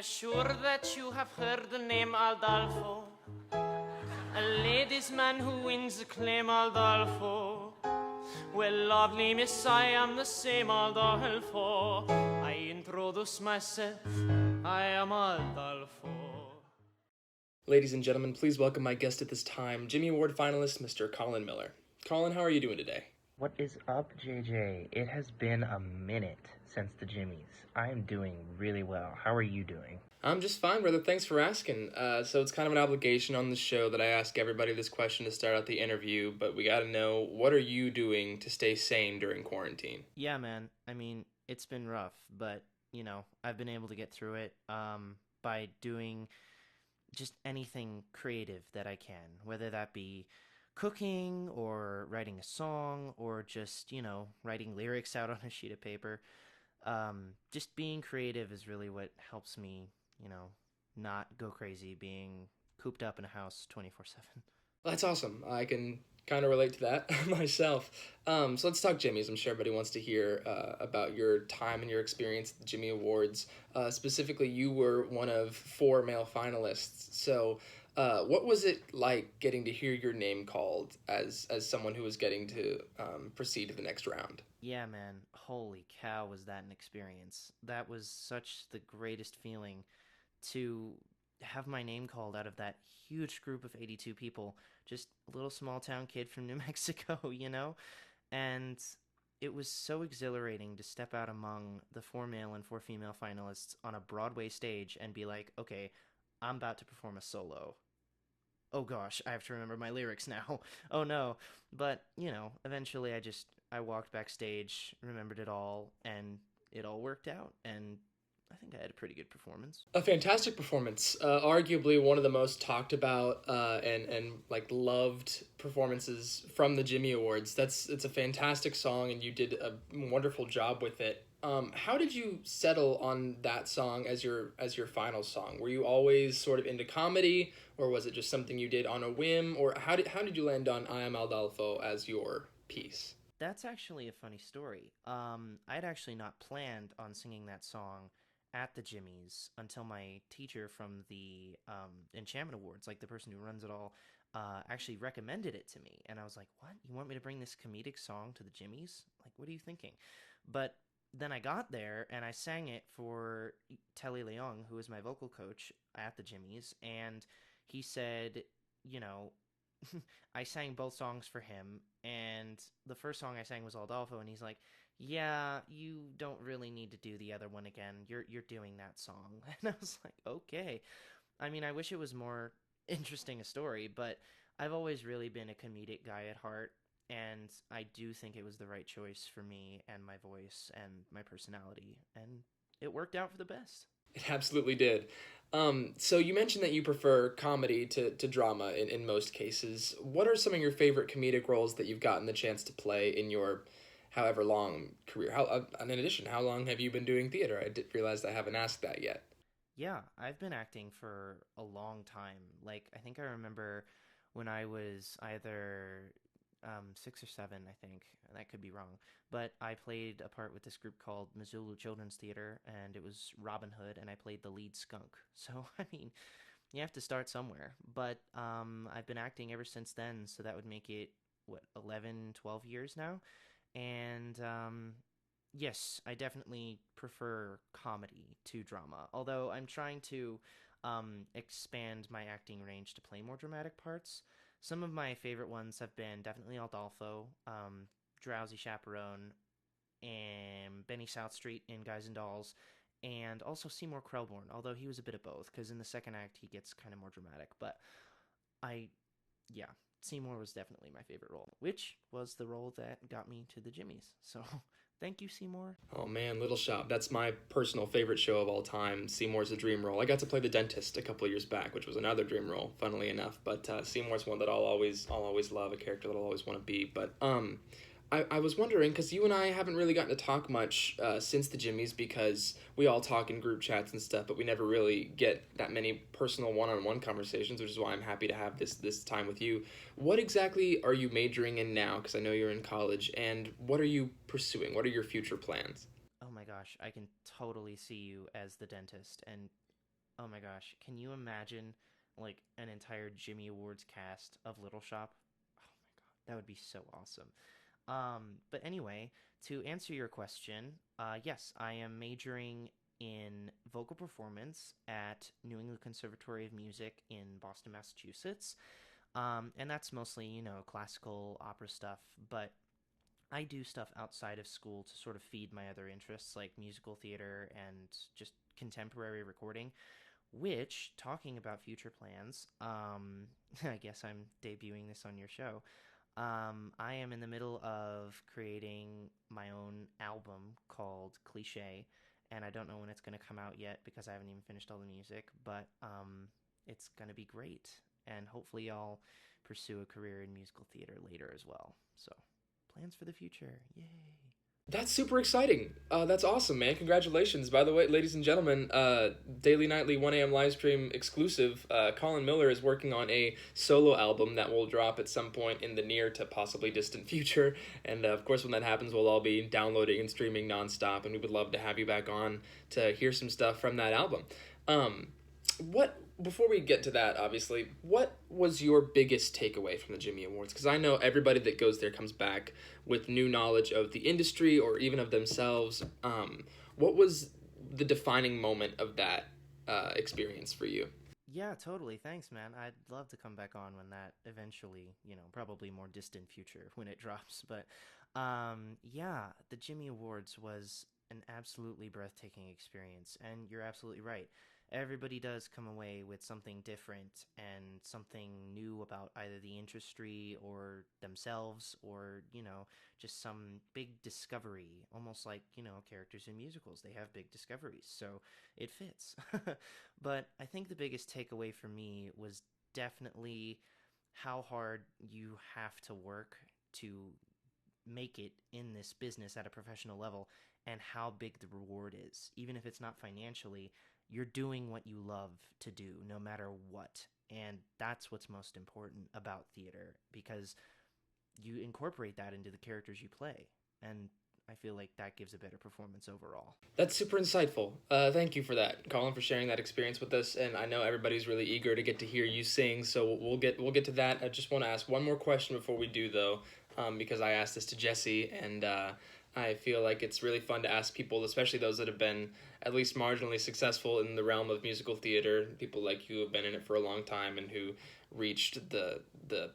I'm sure that you have heard the name Adolfo, a ladies' man who wins the claim Adolfo. Well, lovely miss, I am the same Adolfo. I introduce myself, I am Adolfo. Ladies and gentlemen, please welcome my guest at this time, Jimmy Award finalist, Mr. Colin Miller. Colin, how are you doing today? What is up, JJ? It has been a minute since the Jimmies. I am doing really well. How are you doing? I'm just fine, brother. Thanks for asking. So it's kind of an obligation on the show that I ask everybody this question to start out the interview, but we gotta know, what are you doing to stay sane during quarantine? Yeah, man. I mean, it's been rough, but, I've been able to get through it by doing just anything creative that I can, whether that be cooking or writing a song or just, writing lyrics out on a sheet of paper. Just being creative is really what helps me, not go crazy being cooped up in a house 24/7. That's awesome. I can kind of relate to that myself. So let's talk Jimmys. I'm sure everybody wants to hear about your time and your experience at the Jimmy Awards. Specifically, you were one of 4 male finalists. So what was it like getting to hear your name called as someone who was getting to proceed to the next round? Yeah, man. Holy cow, was that an experience. That was such the greatest feeling to have my name called out of that huge group of 82 people. Just a little small town kid from New Mexico, And it was so exhilarating to step out among the 4 male and 4 female finalists on a Broadway stage and be like, okay, I'm about to perform a solo. Oh gosh, I have to remember my lyrics now. Oh no. But, eventually I walked backstage, remembered it all, and it all worked out, and I think I had a pretty good performance. A fantastic performance, arguably one of the most talked about and like loved performances from the Jimmy Awards. It's a fantastic song, and you did a wonderful job with it. How did you settle on that song as your final song? Were you always sort of into comedy, or was it just something you did on a whim, or how did you land on I Am Aldolfo as your piece? That's actually a funny story. I'd actually not planned on singing that song at the Jimmys until my teacher from the Enchantment Awards, like the person who runs it all, actually recommended it to me. And I was like, what? You want me to bring this comedic song to the Jimmys? Like, what are you thinking? But then I got there and I sang it for Telly Leong, who was my vocal coach at the Jimmys, and he said, you know, I sang both songs for him, and the first song I sang was Aldolfo, and he's like, "Yeah, you don't really need to do the other one again. You're doing that song." And I was like, "Okay." I mean, I wish it was more interesting a story, but I've always really been a comedic guy at heart, and I do think it was the right choice for me and my voice and my personality, and it worked out for the best. It absolutely did. So you mentioned that you prefer comedy to drama in most cases. What are some of your favorite comedic roles that you've gotten the chance to play in your however long career? And in addition, how long have you been doing theater? I did realize I haven't asked that yet. Yeah, I've been acting for a long time. Like, I think I remember when I was either 6 or 7, I think. That could be wrong. But I played a part with this group called Missoula Children's Theater, and it was Robin Hood, and I played the lead skunk. So, I mean, you have to start somewhere. But I've been acting ever since then, so that would make it, what, 11, 12 years now? And yes, I definitely prefer comedy to drama. Although I'm trying to expand my acting range to play more dramatic parts. Some of my favorite ones have been definitely Aldolfo, Drowsy Chaperone, and Benny South Street in Guys and Dolls, and also Seymour Krelborn, although he was a bit of both, because in the second act he gets kind of more dramatic. But I, yeah, Seymour was definitely my favorite role, which was the role that got me to the Jimmys. So thank you, Seymour. Oh man, Little Shop. That's my personal favorite show of all time. Seymour's a dream role. I got to play the dentist a couple of years back, which was another dream role, funnily enough. But Seymour's one that I'll always love, a character that I'll always want to be. But I was wondering, because you and I haven't really gotten to talk much since the Jimmys, because we all talk in group chats and stuff, but we never really get that many personal one-on-one conversations, which is why I'm happy to have this time with you. What exactly are you majoring in now? Because I know you're in college, and what are you pursuing? What are your future plans? Oh my gosh, I can totally see you as the dentist, and Oh my gosh, can you imagine like an entire Jimmy Awards cast of Little Shop? Oh my god, that would be so awesome. But anyway, to answer your question, yes, I am majoring in vocal performance at New England Conservatory of Music in Boston, Massachusetts. And that's mostly, classical opera stuff, but I do stuff outside of school to sort of feed my other interests, like musical theater and just contemporary recording. Which, talking about future plans, I guess I'm debuting this on your show. I am in the middle of creating my own album called Cliche, and I don't know when it's going to come out yet because I haven't even finished all the music, but it's going to be great, and hopefully I'll pursue a career in musical theater later as well. So, plans for the future. Yay. That's super exciting. That's awesome, man. Congratulations. By the way, ladies and gentlemen, daily nightly 1 a.m. live stream exclusive, Colin Miller is working on a solo album that will drop at some point in the near to possibly distant future. And of course, when that happens, we'll all be downloading and streaming nonstop. And we would love to have you back on to hear some stuff from that album. What before we get to that, obviously, what was your biggest takeaway from the Jimmy Awards? Because I know everybody that goes there comes back with new knowledge of the industry or even of themselves. What was the defining moment of that experience for you? Yeah, totally. Thanks, man. I'd love to come back on when that eventually, probably more distant future when it drops. But yeah, the Jimmy Awards was an absolutely breathtaking experience. And you're absolutely right. Everybody does come away with something different and something new about either the industry or themselves or, just some big discovery, almost like, characters in musicals. They have big discoveries. So it fits. But I think the biggest takeaway for me was definitely how hard you have to work to make it in this business at a professional level and how big the reward is. Even if it's not financially, you're doing what you love to do no matter what. And that's what's most important about theater because you incorporate that into the characters you play. And I feel like that gives a better performance overall. That's super insightful. Thank you for that, Colin, for sharing that experience with us. And I know everybody's really eager to get to hear you sing, so we'll get to that. I just want to ask one more question before we do, though, because I asked this to Jesse, and I feel like it's really fun to ask people, especially those that have been at least marginally successful in the realm of musical theater, people like you who have been in it for a long time and who reached the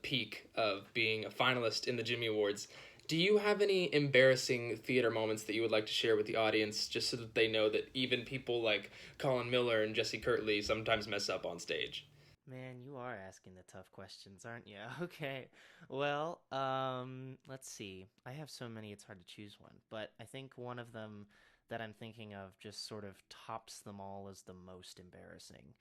peak of being a finalist in the Jimmy Awards. Do you have any embarrassing theater moments that you would like to share with the audience, just so that they know that even people like Colin Miller and Jesse Kirtley sometimes mess up on stage? Man, you are asking the tough questions, aren't you? Okay. Well, let's see. I have so many it's hard to choose one, but I think one of them that I'm thinking of just sort of tops them all as the most embarrassing.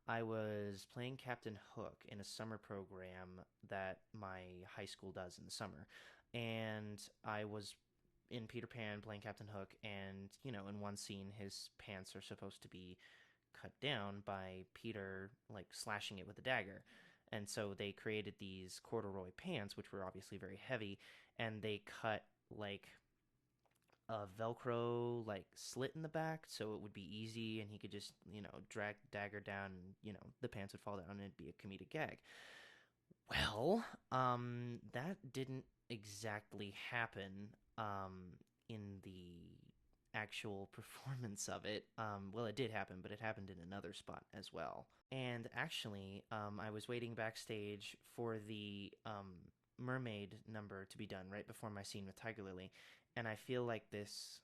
I was playing Captain Hook in a summer program that my high school does in the summer, and I was in Peter Pan playing Captain Hook, and in one scene, his pants are supposed to be cut down by Peter like slashing it with a dagger. And so they created these corduroy pants, which were obviously very heavy, and they cut like a Velcro like slit in the back so it would be easy and he could just, drag the dagger down and, the pants would fall down and it'd be a comedic gag. Well, that didn't exactly happen in the actual performance of it. Well, it did happen, but it happened in another spot as well. And actually, I was waiting backstage for the mermaid number to be done right before my scene with Tiger Lily, and I feel like this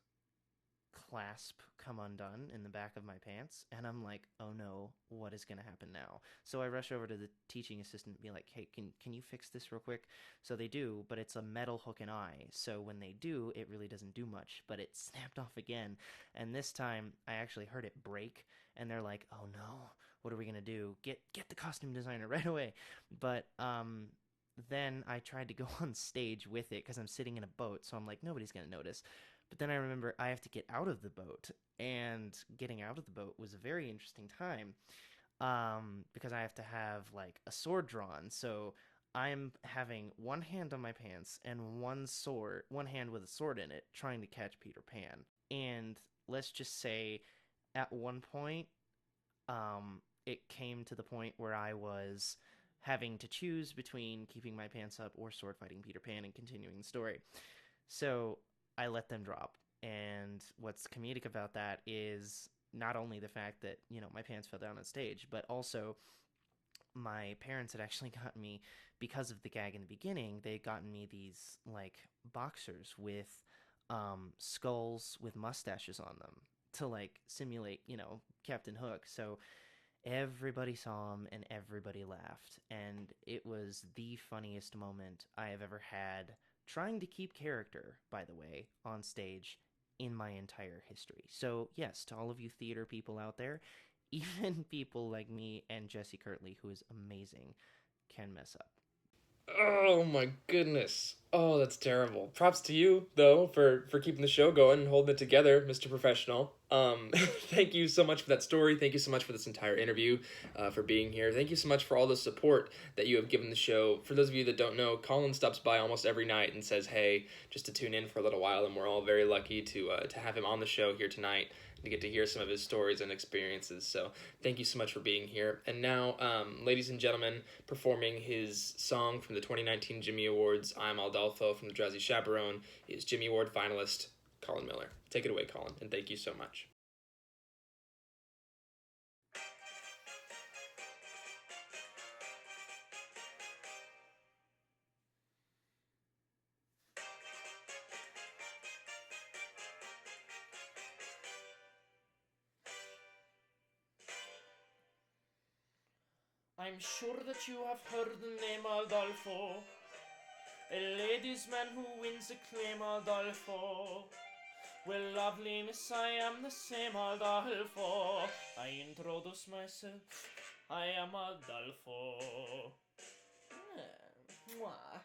clasp come undone in the back of my pants, and I'm like, oh no, what is going to happen now? So I rush over to the teaching assistant and be like, hey, can you fix this real quick? So they do, but it's a metal hook and eye, so when they do, it really doesn't do much, but it snapped off again, and this time I actually heard it break, and they're like, oh no, what are we going to do? Get the costume designer right away. But then I tried to go on stage with it because I'm sitting in a boat, so I'm like, nobody's going to notice. But then I remember I have to get out of the boat, and getting out of the boat was a very interesting time because I have to have like a sword drawn. So I'm having one hand on my pants and one hand with a sword in it, trying to catch Peter Pan. And let's just say at one point it came to the point where I was having to choose between keeping my pants up or sword fighting Peter Pan and continuing the story. So I let them drop. And what's comedic about that is not only the fact that, my pants fell down on stage, but also my parents had actually gotten me, because of the gag in the beginning, they had gotten me these like boxers with skulls with mustaches on them to like simulate, Captain Hook. So everybody saw him and everybody laughed. And it was the funniest moment I have ever had trying to keep character, by the way, on stage in my entire history. So, yes, to all of you theater people out there, even people like me and Jesse Kirtley, who is amazing, can mess up. Oh my goodness. Oh, that's terrible. Props to you though for keeping the show going and holding it together, Mr. Professional. Thank you so much for that story. Thank you so much for this entire interview, for being here. Thank you so much for all the support that you have given the show. For those of you that don't know, Colin stops by almost every night and says, "Hey," just to tune in for a little while, and we're all very lucky to have him on the show here tonight, to get to hear some of his stories and experiences. So thank you so much for being here. And now, ladies and gentlemen, performing his song from the 2019 Jimmy Awards, I'm Aldolfo from the Drowsy Chaperone, is Jimmy Award finalist Colin Miller. Take it away, Colin, and thank you so much. I'm sure that you have heard the name Aldolfo, a ladies' man who wins acclaim, Aldolfo. Well, lovely miss, I am the same Aldolfo. I introduce myself, I am Aldolfo. Mwah.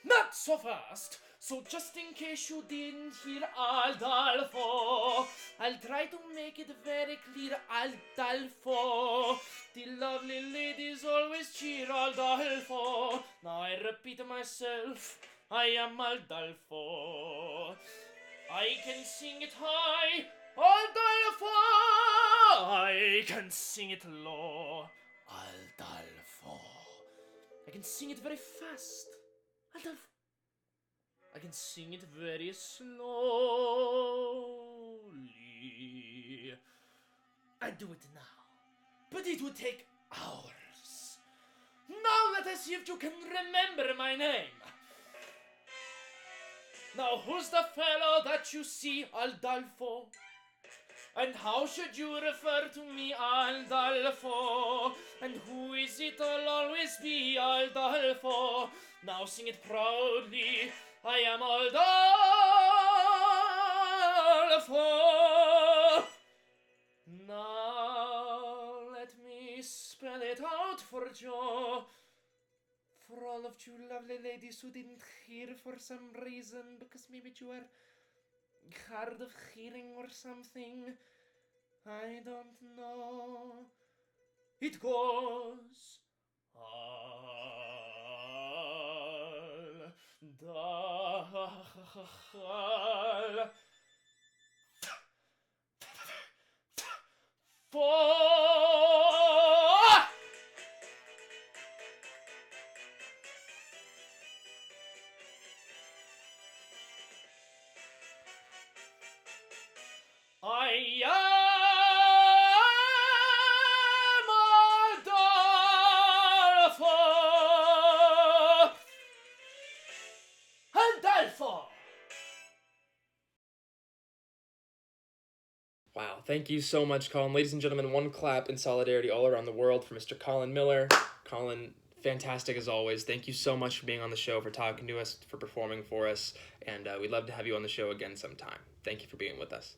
Not so fast! So just in case you didn't hear Aldolfo, I'll try to make it very clear, Aldolfo. The lovely ladies always cheer Aldolfo. Now I repeat myself, I am Aldolfo. I can sing it high, Aldolfo. I can sing it low, Aldolfo. I can sing it very fast, Aldolfo. I can sing it very slowly. I do it now, but it would take hours. Now let us see if you can remember my name. Now who's the fellow that you see, Aldolfo? And how should you refer to me, Aldolfo? And who is it? I'll always be Aldolfo. Now sing it proudly, I am Aldolfo. Now let me spell it out for Joe. For all of you lovely ladies who didn't hear for some reason, because maybe you are hard of hearing or something, I don't know. It goes Al I am Adolfo. Adolfo. Wow, thank you so much, Colin. Ladies and gentlemen, one clap in solidarity all around the world for Mr. Colin Miller. Colin, fantastic as always. Thank you so much for being on the show, for talking to us, for performing for us, and we'd love to have you on the show again sometime. Thank you for being with us.